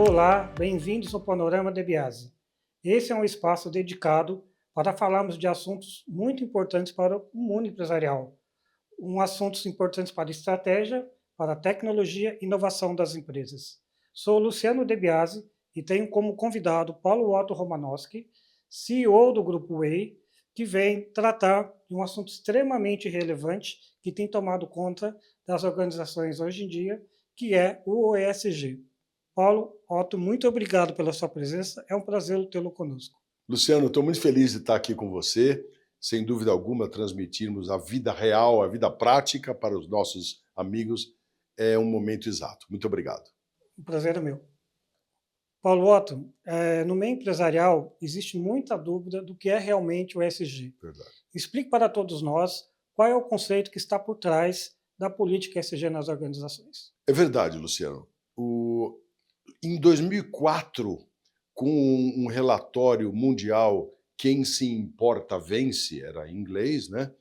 Olá, bem-vindos ao Panorama de Biase. Esse é um espaço dedicado para falarmos de assuntos muito importantes para o mundo empresarial, assuntos importantes para a estratégia, para a tecnologia e inovação das empresas. Sou Luciano De Biase e tenho como convidado Paulo Otto Romanowski, CEO do Grupo Way, que vem tratar de um assunto extremamente relevante que tem tomado conta das organizações hoje em dia, que é o ESG. Paulo Otto, muito obrigado pela sua presença. É um prazer tê-lo conosco. Luciano, estou muito feliz de estar aqui com você. Sem dúvida alguma, transmitirmos a vida real, a vida prática para os nossos amigos é um momento exato. Muito obrigado. O prazer é meu. Paulo Otto, no meio empresarial existe muita dúvida do que é realmente o ESG. Verdade. Explique para todos nós qual é o conceito que está por trás da política ESG nas organizações. É verdade, Luciano. Em 2004, com um relatório mundial, Quem se importa vence, era em inglês, né?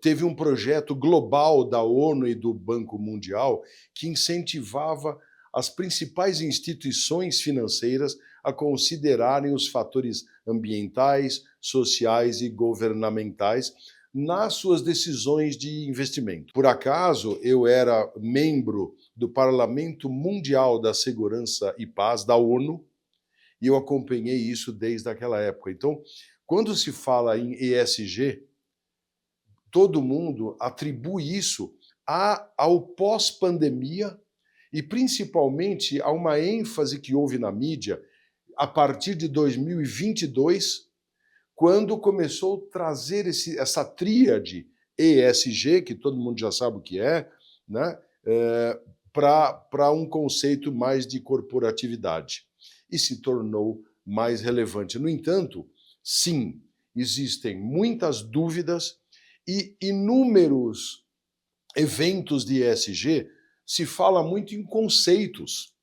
Teve um projeto global da ONU e do Banco Mundial que incentivava as principais instituições financeiras a considerarem os fatores ambientais, sociais e governamentais nas suas decisões de investimento. Por acaso, eu era membro do Parlamento Mundial da Segurança e Paz, da ONU, e eu acompanhei isso desde aquela época. Então, quando se fala em ESG, todo mundo atribui isso ao pós-pandemia e principalmente a uma ênfase que houve na mídia a partir de 2022, quando começou a trazer essa tríade ESG, que todo mundo já sabe o que é, né, para um conceito mais de corporatividade. E se tornou mais relevante. No entanto, sim, existem muitas dúvidas e inúmeros eventos de ESG. Se fala muito em conceitos,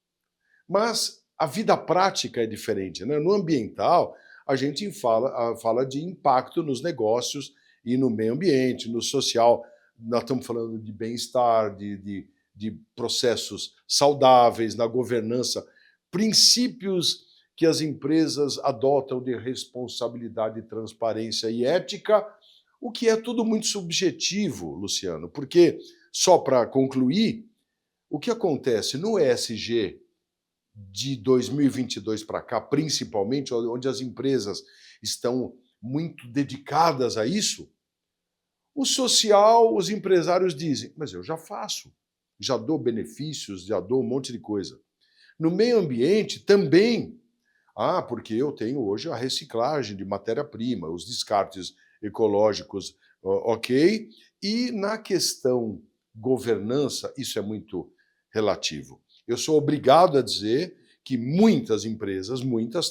mas a vida prática é diferente, né? No ambiental, a gente fala de impacto nos negócios e no meio ambiente, no social. Nós estamos falando de bem-estar, de processos saudáveis, na governança, princípios que as empresas adotam de responsabilidade, transparência e ética, o que é tudo muito subjetivo, Luciano, porque, só para concluir, o que acontece no ESG de 2022 para cá, principalmente, onde as empresas estão muito dedicadas a isso, o social, os empresários dizem, mas eu já faço, já dou benefícios, já dou um monte de coisa. No meio ambiente também, porque eu tenho hoje a reciclagem de matéria-prima, os descartes ecológicos, ok, e na questão governança, isso é muito relativo. Eu sou obrigado a dizer que muitas empresas,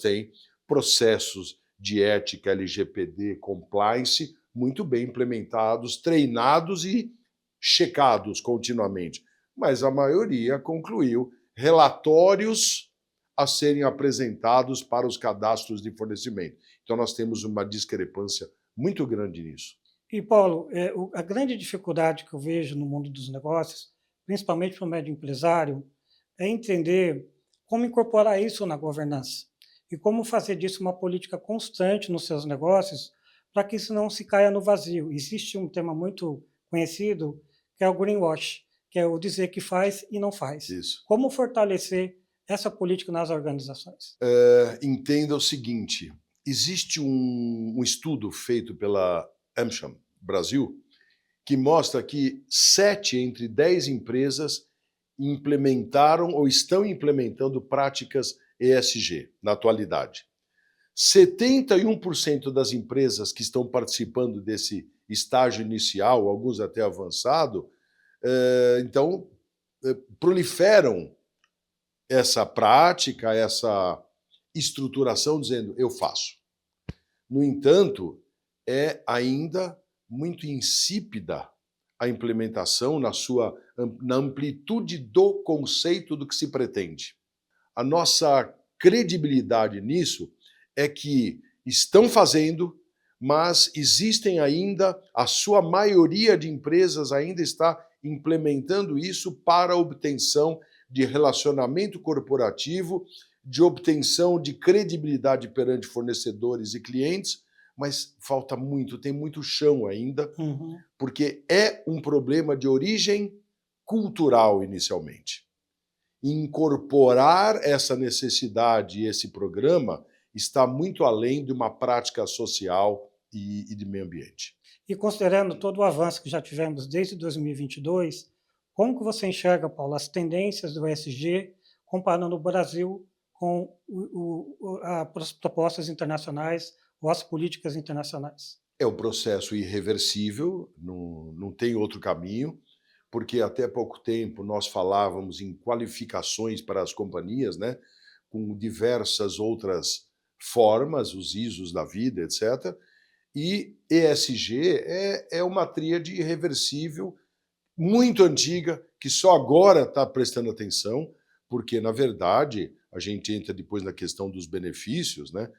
têm processos de ética LGPD, compliance, muito bem implementados, treinados e checados continuamente. Mas a maioria concluiu relatórios a serem apresentados para os cadastros de fornecimento. Então nós temos uma discrepância muito grande nisso. E, Paulo, a grande dificuldade que eu vejo no mundo dos negócios, principalmente para o médio empresário, é entender como incorporar isso na governança e como fazer disso uma política constante nos seus negócios para que isso não se caia no vazio. Existe um tema muito conhecido que é o greenwash, que é o dizer que faz e não faz. Isso. Como fortalecer essa política nas organizações? Entenda o seguinte, existe um estudo feito pela AmCham Brasil que mostra que 7 entre 10 empresas implementaram ou estão implementando práticas ESG na atualidade. 71% das empresas que estão participando desse estágio inicial, alguns até avançado, proliferam essa prática, essa estruturação, dizendo, eu faço. No entanto, é ainda muito insípida a implementação na amplitude do conceito do que se pretende. A nossa credibilidade nisso é que estão fazendo, mas existem ainda, a sua maioria de empresas ainda está implementando isso para a obtenção de relacionamento corporativo, de obtenção de credibilidade perante fornecedores e clientes, mas falta muito, tem muito chão ainda, Uhum. porque é um problema de origem cultural inicialmente. Incorporar essa necessidade e esse programa está muito além de uma prática social e de meio ambiente. E considerando todo o avanço que já tivemos desde 2022, como que você enxerga, Paulo, as tendências do ESG comparando o Brasil com as propostas internacionais ou as políticas internacionais? É um processo irreversível, não tem outro caminho, porque até pouco tempo nós falávamos em qualificações para as companhias, né, com diversas outras formas, os ISOs da vida, etc. E ESG é uma tríade irreversível, muito antiga, que só agora está prestando atenção, porque, na verdade, a gente entra depois na questão dos benefícios, né?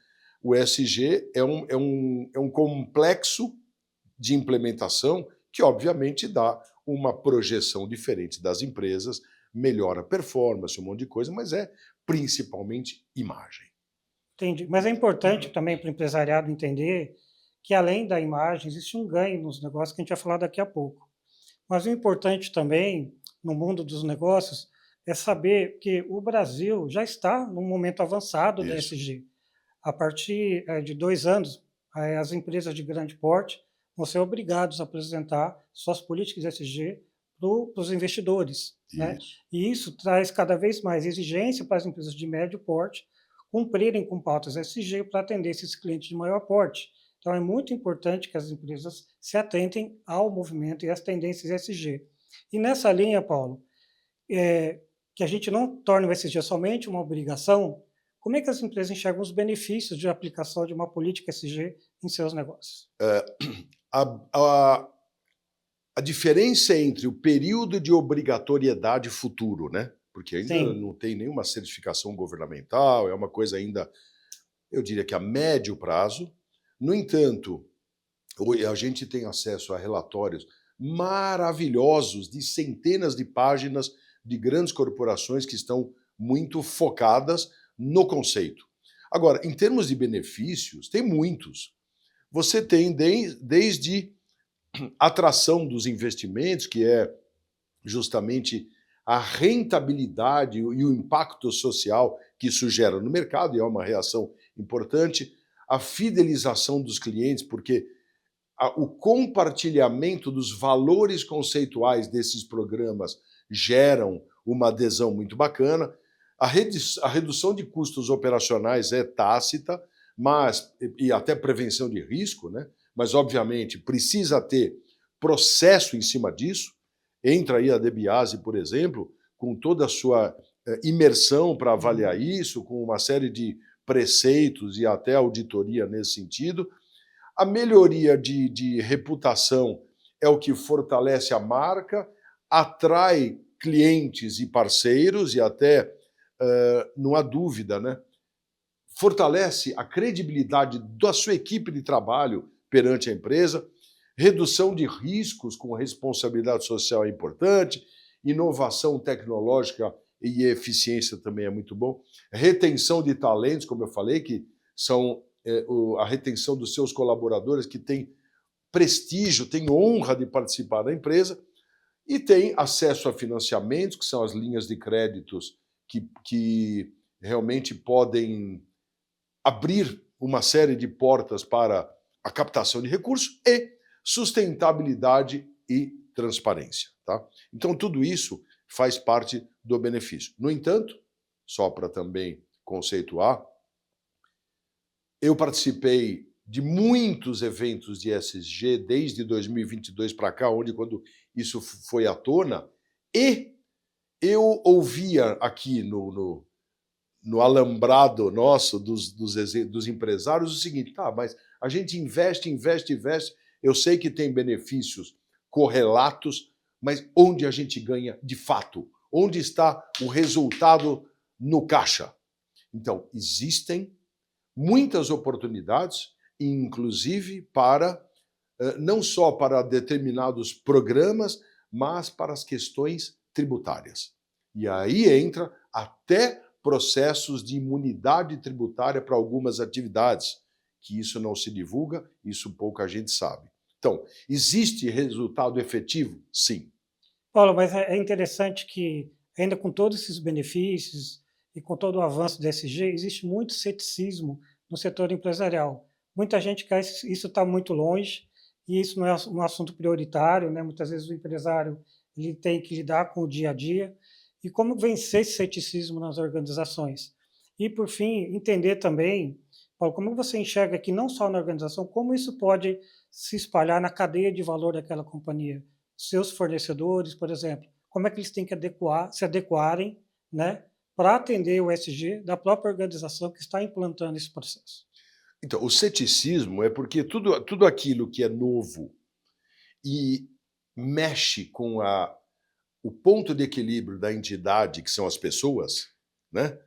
O ESG é um complexo de implementação que, obviamente, dá uma projeção diferente das empresas, melhora a performance, um monte de coisa, mas é principalmente imagem. Entendi. Mas é importante também para o empresariado entender que, além da imagem, existe um ganho nos negócios que a gente vai falar daqui a pouco. Mas o importante também, no mundo dos negócios, é saber que o Brasil já está num momento avançado da Isso. ESG. A partir de 2 anos, as empresas de grande porte vão ser obrigadas a apresentar suas políticas ESG para os investidores, né? Isso. E isso traz cada vez mais exigência para as empresas de médio porte cumprirem com pautas ESG para atender esses clientes de maior porte. Então, é muito importante que as empresas se atentem ao movimento e às tendências ESG. E nessa linha, Paulo, que a gente não torne o ESG somente uma obrigação, como é que as empresas enxergam os benefícios de aplicação de uma política ESG em seus negócios? A, a, a diferença entre o período de obrigatoriedade futuro, né? Porque ainda Sim, não tem nenhuma certificação governamental, é uma coisa ainda, eu diria que a médio prazo. No entanto, a gente tem acesso a relatórios maravilhosos de centenas de páginas de grandes corporações que estão muito focadas no conceito. Agora, em termos de benefícios, tem muitos. Você tem desde atração dos investimentos, que é justamente a rentabilidade e o impacto social que isso gera no mercado, e é uma reação importante, a fidelização dos clientes, porque o compartilhamento dos valores conceituais desses programas geram uma adesão muito bacana. A redução de custos operacionais é tácita, mas e até prevenção de risco, né? Mas, obviamente, precisa ter processo em cima disso. Entra aí a DeBiase, por exemplo, com toda a sua imersão para avaliar isso, com uma série de preceitos e até auditoria nesse sentido. A melhoria de reputação é o que fortalece a marca, atrai clientes e parceiros e até, não há dúvida, né? Fortalece a credibilidade da sua equipe de trabalho perante a empresa, redução de riscos com responsabilidade social é importante, inovação tecnológica e eficiência também é muito bom, retenção de talentos, como eu falei, que são a retenção dos seus colaboradores que têm prestígio, têm honra de participar da empresa, e tem acesso a financiamentos, que são as linhas de créditos que realmente podem abrir uma série de portas para a captação de recursos e sustentabilidade e transparência. Tá? Então, tudo isso faz parte do benefício. No entanto, só para também conceituar, eu participei de muitos eventos de ESG desde 2022 para cá, onde quando isso foi à tona, e eu ouvia aqui no alambrado nosso dos empresários o seguinte, tá, mas a gente investe, eu sei que tem benefícios correlatos, mas onde a gente ganha de fato? Onde está o resultado no caixa? Então, existem muitas oportunidades, inclusive para não só para determinados programas, mas para as questões tributárias. E aí entra até processos de imunidade tributária para algumas atividades, que isso não se divulga, isso pouca gente sabe. Então, existe resultado efetivo? Sim. Paulo, mas é interessante que, ainda com todos esses benefícios e com todo o avanço do ESG, existe muito ceticismo no setor empresarial. Muita gente quer isso está muito longe e isso não é um assunto prioritário, né? Muitas vezes o empresário ele tem que lidar com o dia a dia. E como vencer esse ceticismo nas organizações? E, por fim, entender também, Paulo, como você enxerga que não só na organização, como isso pode se espalhar na cadeia de valor daquela companhia? Seus fornecedores, por exemplo, como é que eles têm que se adequarem, né, para atender o ESG da própria organização que está implantando esse processo? Então, o ceticismo é porque tudo aquilo que é novo e mexe com o ponto de equilíbrio da entidade, que são as pessoas, né?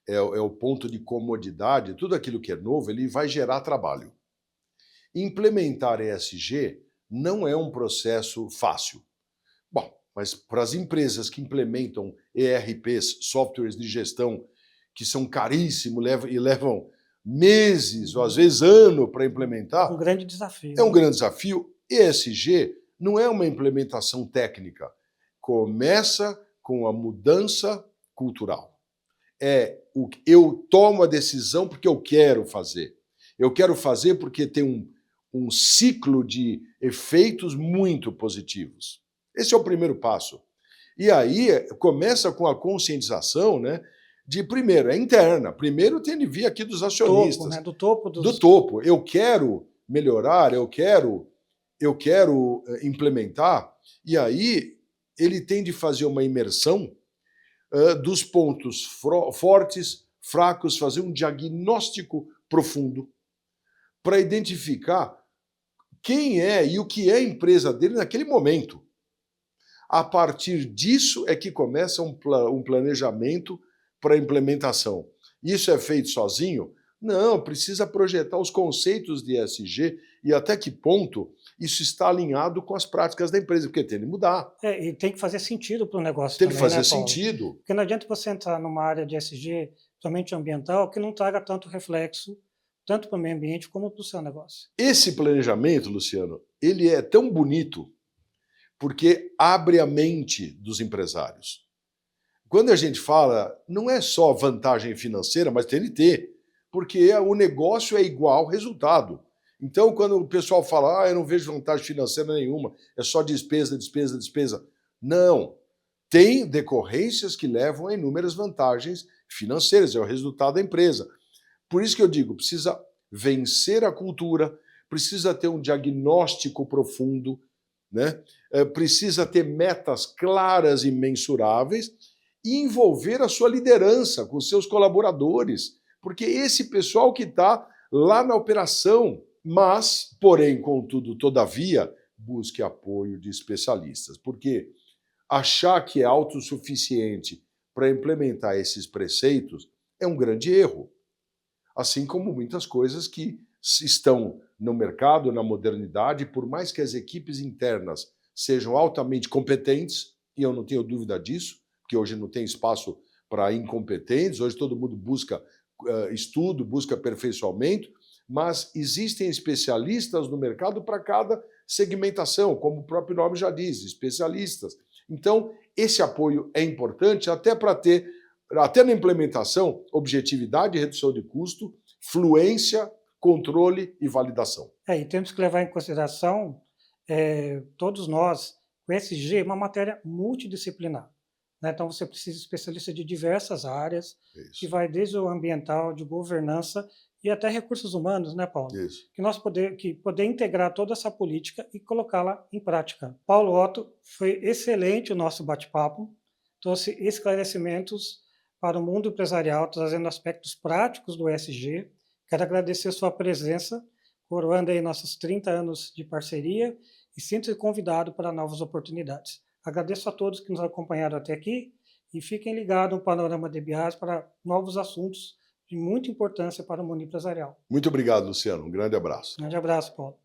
É o ponto de comodidade, tudo aquilo que é novo, ele vai gerar trabalho. Implementar ESG não é um processo fácil. Bom, mas para as empresas que implementam ERPs, softwares de gestão, que são caríssimos e levam meses ou às vezes ano para implementar, Um grande desafio, é um né? grande desafio. ESG não é uma implementação técnica. Começa com a mudança cultural. Eu tomo a decisão porque eu quero fazer. Eu quero fazer porque tem um ciclo de efeitos muito positivos. Esse é o primeiro passo. E aí começa com a conscientização, né? Primeiro, é interna. Primeiro tem de vir aqui dos Topo, acionistas, né? Do topo do dos. topo. Eu quero melhorar, eu quero implementar. E aí ele tem de fazer uma imersão dos pontos fortes, fracos, fazer um diagnóstico profundo para identificar quem é e o que é a empresa dele naquele momento. A partir disso é que começa um planejamento para a implementação. Isso é feito sozinho? Não, precisa projetar os conceitos de ESG e até que ponto isso está alinhado com as práticas da empresa, porque tem de mudar, E tem que fazer sentido para o negócio tem de também, né, fazer Paulo? sentido. Porque não adianta você entrar numa área de ESG, somente ambiental, que não traga tanto reflexo, tanto para o meio ambiente como para o seu negócio. Esse planejamento, Luciano, ele é tão bonito porque abre a mente dos empresários. Quando a gente fala, não é só vantagem financeira, mas tem de ter, porque o negócio é igual ao resultado. Então, quando o pessoal fala, eu não vejo vantagem financeira nenhuma, é só despesa, despesa, despesa. Não. Tem decorrências que levam a inúmeras vantagens financeiras, é o resultado da empresa. Por isso que eu digo, precisa vencer a cultura, precisa ter um diagnóstico profundo, né? Precisa ter metas claras e mensuráveis e envolver a sua liderança com seus colaboradores, porque esse pessoal que está lá na operação, mas, porém, contudo, todavia, busque apoio de especialistas, porque achar que é autossuficiente para implementar esses preceitos é um grande erro, assim como muitas coisas que estão no mercado, na modernidade, por mais que as equipes internas sejam altamente competentes, e eu não tenho dúvida disso, porque hoje não tem espaço para incompetentes, hoje todo mundo busca estudo, busca aperfeiçoamento, mas existem especialistas no mercado para cada segmentação, como o próprio nome já diz, especialistas. Então, esse apoio é importante até para ter, até na implementação, objetividade e redução de custo, fluência, controle e validação. E temos que levar em consideração, todos nós, o ESG é uma matéria multidisciplinar, né? Então, você precisa de especialistas de diversas áreas, que Isso, vai desde o ambiental, de governança e até recursos humanos, né, Paulo? isso. Que poder integrar toda essa política e colocá-la em prática. Paulo Otto, foi excelente o nosso bate-papo, trouxe esclarecimentos para o mundo empresarial, trazendo aspectos práticos do ESG. Quero agradecer a sua presença, coroando aí nossos 30 anos de parceria e sinto-se convidado para novas oportunidades. Agradeço a todos que nos acompanharam até aqui e fiquem ligados no Panorama de BIAS para novos assuntos de muita importância para o mundo empresarial. Muito obrigado, Luciano. Um grande abraço. Grande abraço, Paulo.